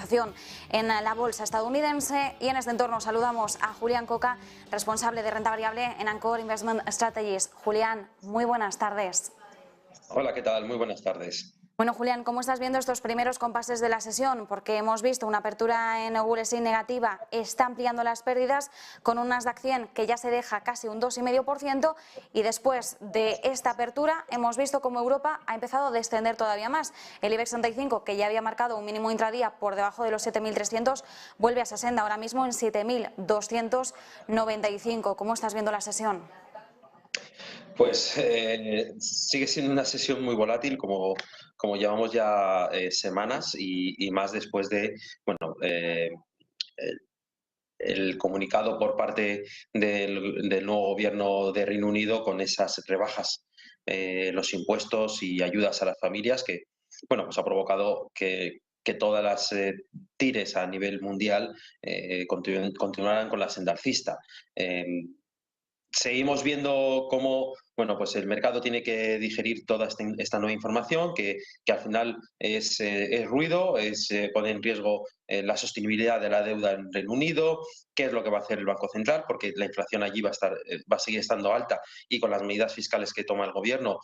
cotización en la bolsa estadounidense. Y en este entorno saludamos a Julián Coca, responsable de renta variable en Anchor Investment Strategies. Julián, muy buenas tardes. Hola, ¿qué tal? Muy buenas tardes. Bueno, Julián, ¿cómo estás viendo estos primeros compases de la sesión? Porque hemos visto una apertura en Wall Street negativa, está ampliando las pérdidas con un Nasdaq 100 que ya se deja casi un 2,5%, y después de esta apertura hemos visto cómo Europa ha empezado a descender todavía más. El IBEX 35, que ya había marcado un mínimo intradía por debajo de los 7.300, vuelve a esa senda ahora mismo en 7.295. ¿Cómo estás viendo la sesión? Pues sigue siendo una sesión muy volátil, como llevamos ya semanas y más después de, bueno, el, el comunicado por parte del nuevo gobierno de Reino Unido con esas rebajas, los impuestos y ayudas a las familias que, bueno, pues ha provocado que todas las tires a nivel mundial continuaran con la senda alcista. Seguimos viendo cómo, bueno, pues el mercado tiene que digerir toda esta nueva información, que al final es ruido, pone en riesgo la sostenibilidad de la deuda en Reino Unido, qué es lo que va a hacer el Banco Central, porque la inflación allí va a seguir estando alta, y con las medidas fiscales que toma el gobierno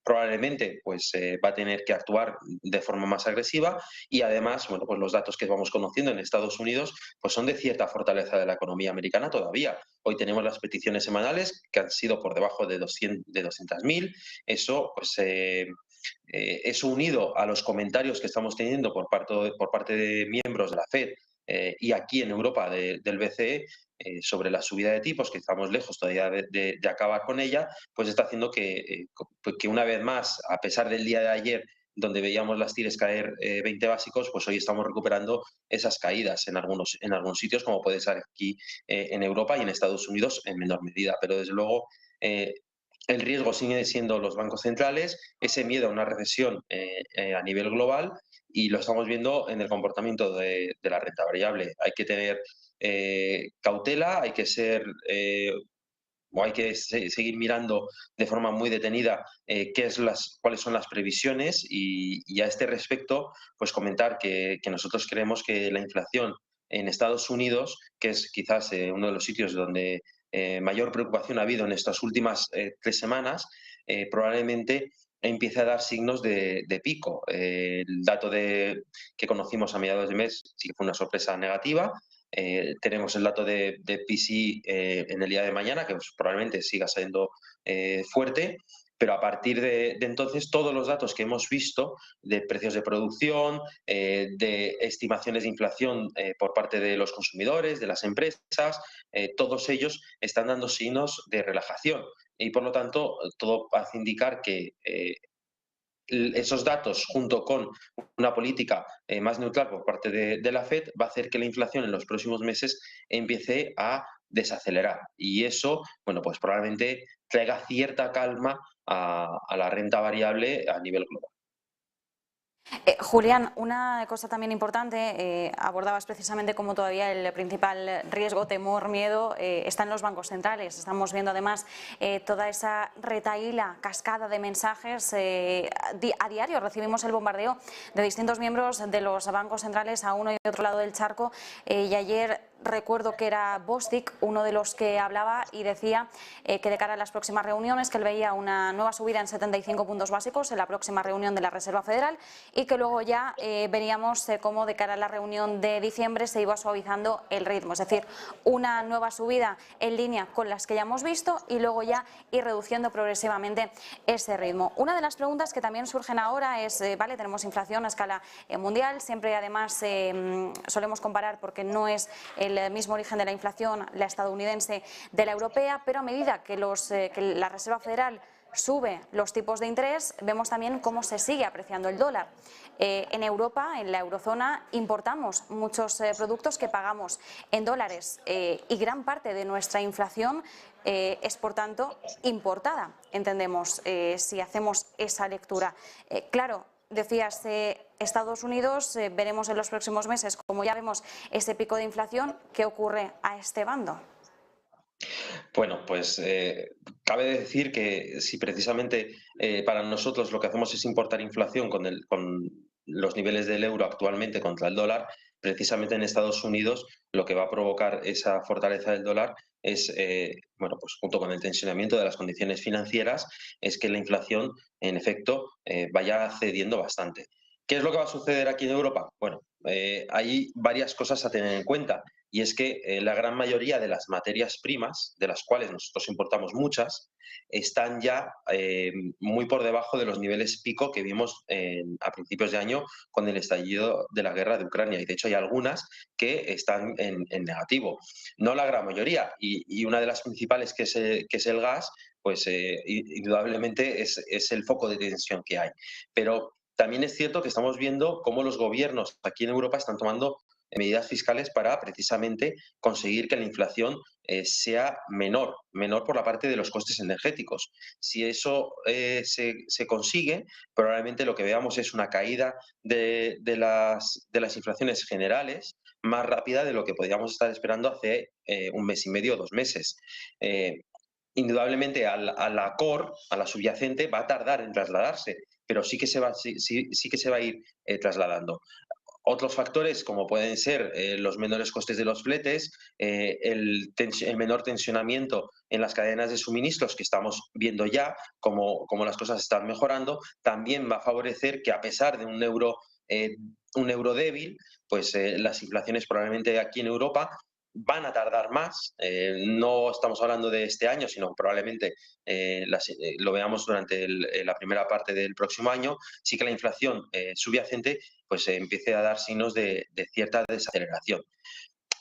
probablemente pues, va a tener que actuar de forma más agresiva. Y además, bueno, pues los datos que vamos conociendo en Estados Unidos pues son de cierta fortaleza de la economía americana todavía. Hoy tenemos las peticiones semanales que han sido por debajo de 200.000. Eso unido a los comentarios que estamos teniendo por parte de miembros de la FED y aquí en Europa del BCE sobre la subida de tipos, que estamos lejos todavía de acabar con ella, pues está haciendo que una vez más, a pesar del día de ayer, donde veíamos las tires caer 20 básicos, pues hoy estamos recuperando esas caídas en algunos sitios, como puede ser aquí en Europa y en Estados Unidos en menor medida. Pero desde luego el riesgo sigue siendo los bancos centrales, ese miedo a una recesión a nivel global, y lo estamos viendo en el comportamiento de la renta variable. Hay que tener cautela, hay que ser o hay que seguir mirando de forma muy detenida cuáles son las previsiones, y a este respecto pues comentar que nosotros creemos que la inflación en Estados Unidos, que es quizás uno de los sitios donde mayor preocupación ha habido en estas últimas 3 semanas, probablemente empiece a dar signos de pico. El dato que conocimos a mediados de mes sí que fue una sorpresa negativa. Tenemos el dato de PCE en el día de mañana, que pues, probablemente siga siendo fuerte, pero a partir de entonces todos los datos que hemos visto de precios de producción, de estimaciones de inflación por parte de los consumidores, de las empresas, todos ellos están dando signos de relajación, y por lo tanto todo hace indicar que esos datos, junto con una política más neutral por parte de la FED, va a hacer que la inflación en los próximos meses empiece a desacelerar. Y eso, bueno, pues probablemente traiga cierta calma a la renta variable a nivel global. Julián, una cosa también importante, abordabas precisamente cómo todavía el principal riesgo, temor, miedo está en los bancos centrales. Estamos viendo además toda esa retahíla, cascada de mensajes. A diario recibimos el bombardeo de distintos miembros de los bancos centrales a uno y otro lado del charco, y ayer recuerdo que era Bostic uno de los que hablaba y decía que de cara a las próximas reuniones que él veía una nueva subida en 75 puntos básicos en la próxima reunión de la Reserva Federal, y que luego ya veríamos cómo de cara a la reunión de diciembre se iba suavizando el ritmo, es decir, una nueva subida en línea con las que ya hemos visto y luego ya ir reduciendo progresivamente ese ritmo. Una de las preguntas que también surgen ahora es, vale, tenemos inflación a escala mundial, siempre además solemos comparar porque no es el mismo origen de la inflación, la estadounidense de la europea, pero a medida que la Reserva Federal sube los tipos de interés, vemos también cómo se sigue apreciando el dólar. En Europa, en la eurozona, importamos muchos productos que pagamos en dólares y gran parte de nuestra inflación es, por tanto, importada, entendemos, si hacemos esa lectura. Claro, decías, Estados Unidos, veremos en los próximos meses, como ya vemos ese pico de inflación, ¿qué ocurre a este bando? Bueno, pues cabe decir que si precisamente para nosotros lo que hacemos es importar inflación los niveles del euro actualmente contra el dólar, precisamente en Estados Unidos lo que va a provocar esa fortaleza del dólar es, bueno, pues junto con el tensionamiento de las condiciones financieras, es que la inflación, en efecto, vaya cediendo bastante. ¿Qué es lo que va a suceder aquí en Europa? Bueno, hay varias cosas a tener en cuenta, y es que la gran mayoría de las materias primas, de las cuales nosotros importamos muchas, están ya muy por debajo de los niveles pico que vimos a principios de año con el estallido de la guerra de Ucrania. Y de hecho hay algunas que están en negativo. No la gran mayoría. Y una de las principales, que es el gas, pues indudablemente es el foco de tensión que hay. Pero también es cierto que estamos viendo cómo los gobiernos aquí en Europa están tomando medidas fiscales para precisamente conseguir que la inflación sea menor por la parte de los costes energéticos. Si eso se consigue, probablemente lo que veamos es una caída de las inflaciones generales más rápida de lo que podríamos estar esperando hace un mes y medio o 2 meses. Eh, Indudablemente a la core, a la subyacente, va a tardar en trasladarse, pero sí que se va, sí que se va a ir trasladando. Otros factores, como pueden ser los menores costes de los fletes, el menor tensionamiento en las cadenas de suministros que estamos viendo ya, como las cosas están mejorando, también va a favorecer que, a pesar de un euro débil, pues las inflaciones probablemente aquí en Europa van a tardar más. No estamos hablando de este año, sino probablemente lo veamos durante la primera parte del próximo año. Sí que la inflación subyacente pues empiece a dar signos de cierta desaceleración.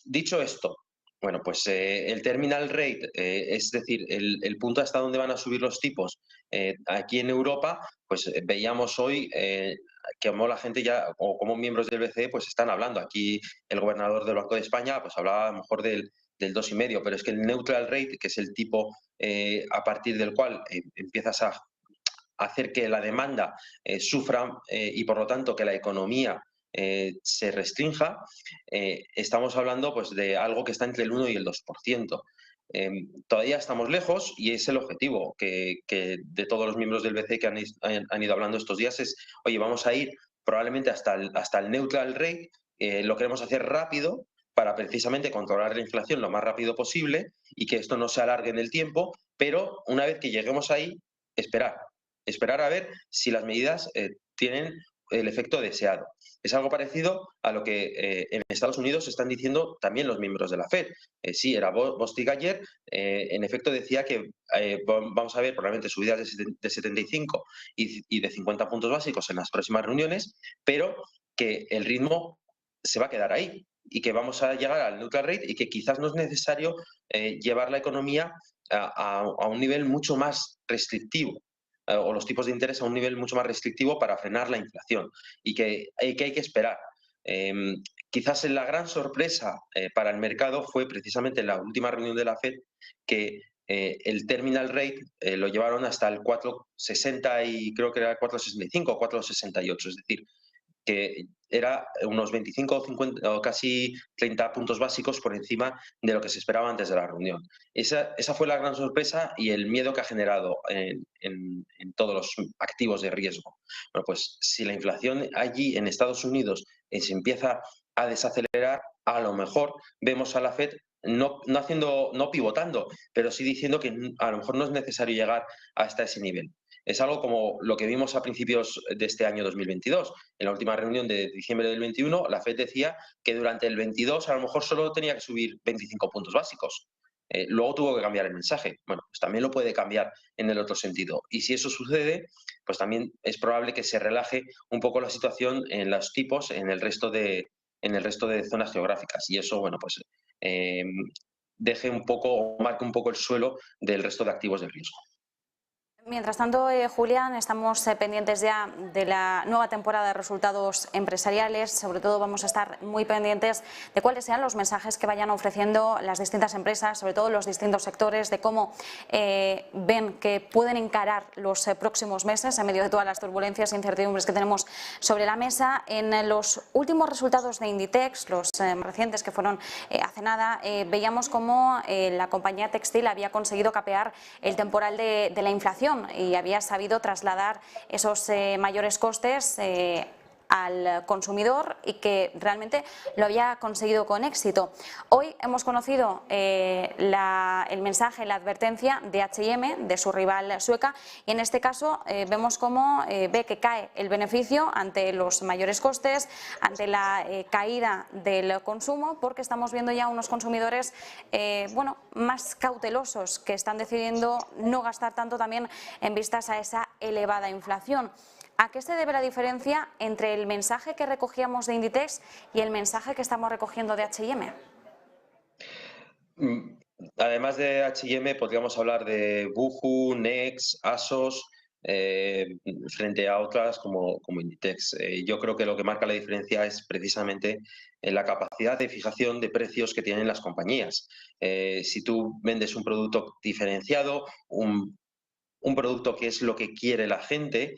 Dicho esto, bueno, pues el terminal rate, es decir, el punto hasta donde van a subir los tipos aquí en Europa, pues veíamos hoy que como la gente ya, o como miembros del BCE, pues están hablando. Aquí el gobernador del Banco de España pues hablaba a lo mejor del 2,5, pero es que el neutral rate, que es el tipo a partir del cual empiezas a hacer que la demanda sufra y por lo tanto que la economía se restrinja, estamos hablando pues de algo que está entre el 1 y el 2%. Todavía estamos lejos, y es el objetivo que de todos los miembros del BCE que han ido hablando estos días es, oye, vamos a ir probablemente hasta el neutral rate, lo queremos hacer rápido para precisamente controlar la inflación lo más rápido posible y que esto no se alargue en el tiempo, pero una vez que lleguemos ahí, esperar a ver si las medidas tienen el efecto deseado. Es algo parecido a lo que en Estados Unidos están diciendo también los miembros de la Fed. Sí, era Bostic ayer, en efecto decía que vamos a ver probablemente subidas de 75 y de 50 puntos básicos en las próximas reuniones, pero que el ritmo se va a quedar ahí y que vamos a llegar al neutral rate y que quizás no es necesario llevar la economía a un nivel mucho más restrictivo, o los tipos de interés a un nivel mucho más restrictivo para frenar la inflación, y que hay que esperar. Eh, Quizás la gran sorpresa para el mercado fue precisamente en la última reunión de la Fed que el terminal rate lo llevaron hasta el 4,60 y creo que era 4,65 o 4,68, es decir, que era unos 25 o 50 o casi 30 puntos básicos por encima de lo que se esperaba antes de la reunión. Esa fue la gran sorpresa y el miedo que ha generado en todos los activos de riesgo. Bueno, pues si la inflación allí en Estados Unidos se empieza a desacelerar, a lo mejor vemos a la Fed no pivotando, pero sí diciendo que a lo mejor no es necesario llegar hasta ese nivel. Es algo como lo que vimos a principios de este año 2022. En la última reunión de diciembre del 21, la Fed decía que durante el 22 a lo mejor solo tenía que subir 25 puntos básicos. Luego tuvo que cambiar el mensaje. Bueno, pues también lo puede cambiar en el otro sentido. Y si eso sucede, pues también es probable que se relaje un poco la situación en los tipos en el resto de zonas geográficas. Y eso, bueno, pues eh, deje un poco, o marque un poco el suelo del resto de activos de riesgo. Mientras tanto, Julián, estamos pendientes ya de la nueva temporada de resultados empresariales. Sobre todo vamos a estar muy pendientes de cuáles sean los mensajes que vayan ofreciendo las distintas empresas, sobre todo los distintos sectores, de cómo ven que pueden encarar los próximos meses en medio de todas las turbulencias e incertidumbres que tenemos sobre la mesa. En los últimos resultados de Inditex, los recientes que fueron hace nada, veíamos cómo la compañía textil había conseguido capear el temporal de la inflación y había sabido trasladar esos mayores costes al consumidor y que realmente lo había conseguido con éxito. Hoy hemos conocido el mensaje, la advertencia de H&M, de su rival sueca, y en este caso vemos cómo ve que cae el beneficio ante los mayores costes, ante la caída del consumo, porque estamos viendo ya unos consumidores bueno, más cautelosos, que están decidiendo no gastar tanto también en vistas a esa elevada inflación. ¿A qué se debe la diferencia entre el mensaje que recogíamos de Inditex y el mensaje que estamos recogiendo de H&M? Además de H&M, podríamos hablar de Boohoo, Next, ASOS, eh, frente a otras como Inditex. Yo creo que lo que marca la diferencia es precisamente la capacidad de fijación de precios que tienen las compañías. Si tú vendes un producto diferenciado, un producto que es lo que quiere la gente,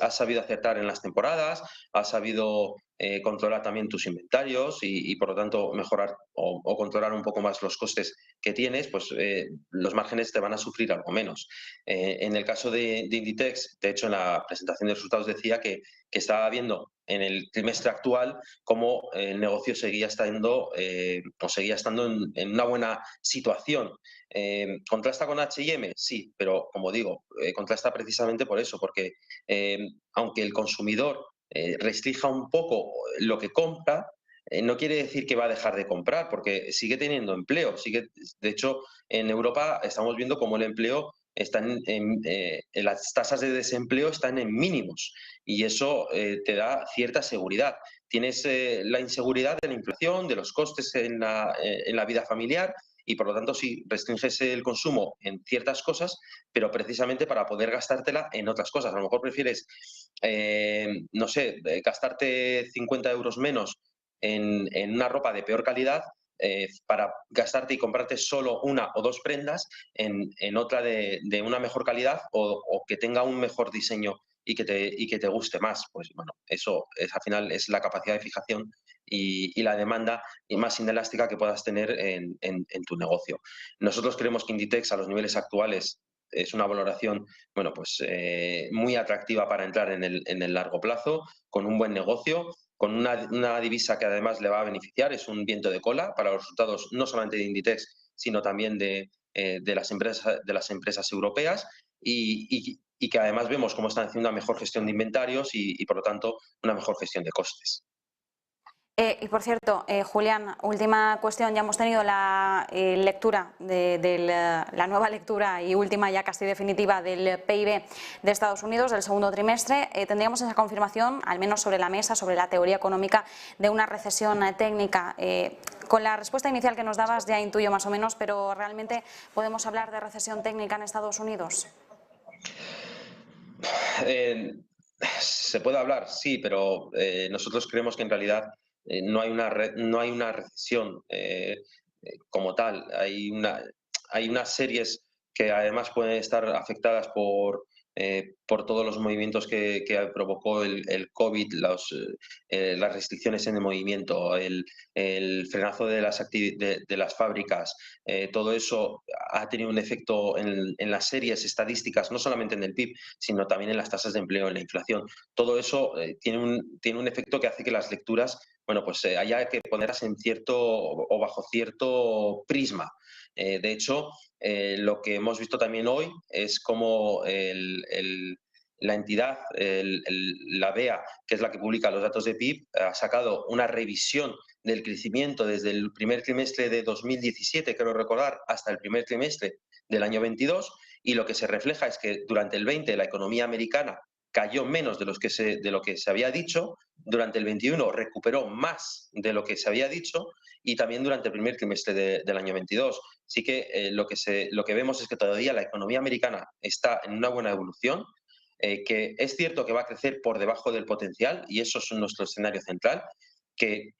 ha sabido acertar en las temporadas, ha sabido controlar también tus inventarios y, por lo tanto mejorar o controlar un poco más los costes que tienes, pues los márgenes te van a sufrir algo menos. En el caso de Inditex, de hecho en la presentación de resultados decía que estaba viendo en el trimestre actual cómo el negocio seguía estando en una buena situación. ¿Contrasta con H&M? Sí, pero como digo, contrasta precisamente por eso, porque aunque el consumidor restrinja un poco lo que compra, no quiere decir que va a dejar de comprar, porque sigue teniendo empleo. De hecho, en Europa estamos viendo cómo el empleo las tasas de desempleo están en mínimos y eso te da cierta seguridad. Tienes la inseguridad de la inflación, de los costes en la vida familiar, y por lo tanto sí restringes el consumo en ciertas cosas, pero precisamente para poder gastártela en otras cosas. A lo mejor prefieres, no sé, gastarte 50 euros menos en una ropa de peor calidad para gastarte y comprarte solo una o dos prendas en otra de una mejor calidad o que tenga un mejor diseño y que te guste más. Pues bueno, eso al final es la capacidad de fijación y la demanda y más inelástica que puedas tener en tu negocio. Nosotros creemos que Inditex a los niveles actuales es una valoración, bueno, pues muy atractiva para entrar en el largo plazo, con un buen negocio, con una divisa que además le va a beneficiar, es un viento de cola para los resultados no solamente de Inditex, sino también de las empresas europeas y que además vemos cómo están haciendo una mejor gestión de inventarios y por lo tanto una mejor gestión de costes. Y por cierto, Julián, última cuestión. Ya hemos tenido la lectura la nueva lectura y última ya casi definitiva del PIB de Estados Unidos del segundo trimestre. Tendríamos esa confirmación, al menos sobre la mesa, sobre la teoría económica de una recesión técnica. Con la respuesta inicial que nos dabas ya intuyo más o menos, pero ¿realmente podemos hablar de recesión técnica en Estados Unidos? Se puede hablar, sí, pero nosotros creemos que en realidad no hay una recesión como tal. Hay unas series que además pueden estar afectadas por todos los movimientos que provocó el COVID, las restricciones en el movimiento, el frenazo de las fábricas. Todo eso ha tenido un efecto en las series estadísticas, no solamente en el PIB, sino también en las tasas de empleo, en la inflación. Todo eso tiene un efecto que hace que las lecturas, bueno, pues haya que ponerlas en cierto o bajo cierto prisma. De hecho, lo que hemos visto también hoy es como la entidad, la BEA, que es la que publica los datos de PIB, ha sacado una revisión del crecimiento desde el primer trimestre de 2017, quiero recordar, hasta el primer trimestre del año 22, y lo que se refleja es que durante el 20 la economía americana cayó menos de lo que se había dicho, durante el 21 recuperó más de lo que se había dicho y también durante el primer trimestre del año 22. Así que lo que vemos es que todavía la economía americana está en una buena evolución, que es cierto que va a crecer por debajo del potencial y eso es nuestro escenario central, que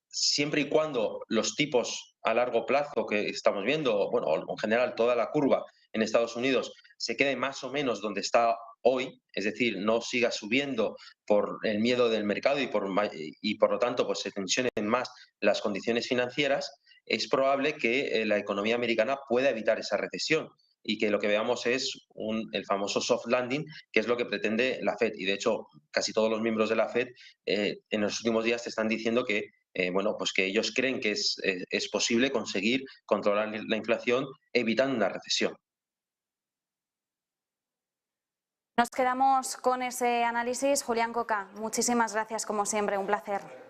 siempre y cuando los tipos a largo plazo que estamos viendo, bueno, en general toda la curva en Estados Unidos se quede más o menos donde está hoy, es decir, no siga subiendo por el miedo del mercado y por lo tanto pues se tensionen más las condiciones financieras, es probable que la economía americana pueda evitar esa recesión. y que lo que veamos es el famoso soft landing, que es lo que pretende la Fed. Y de hecho, casi todos los miembros de la Fed en los últimos días te están diciendo que, bueno, pues que ellos creen que es posible conseguir controlar la inflación evitando una recesión. Nos quedamos con ese análisis. Julián Coca, muchísimas gracias como siempre, un placer.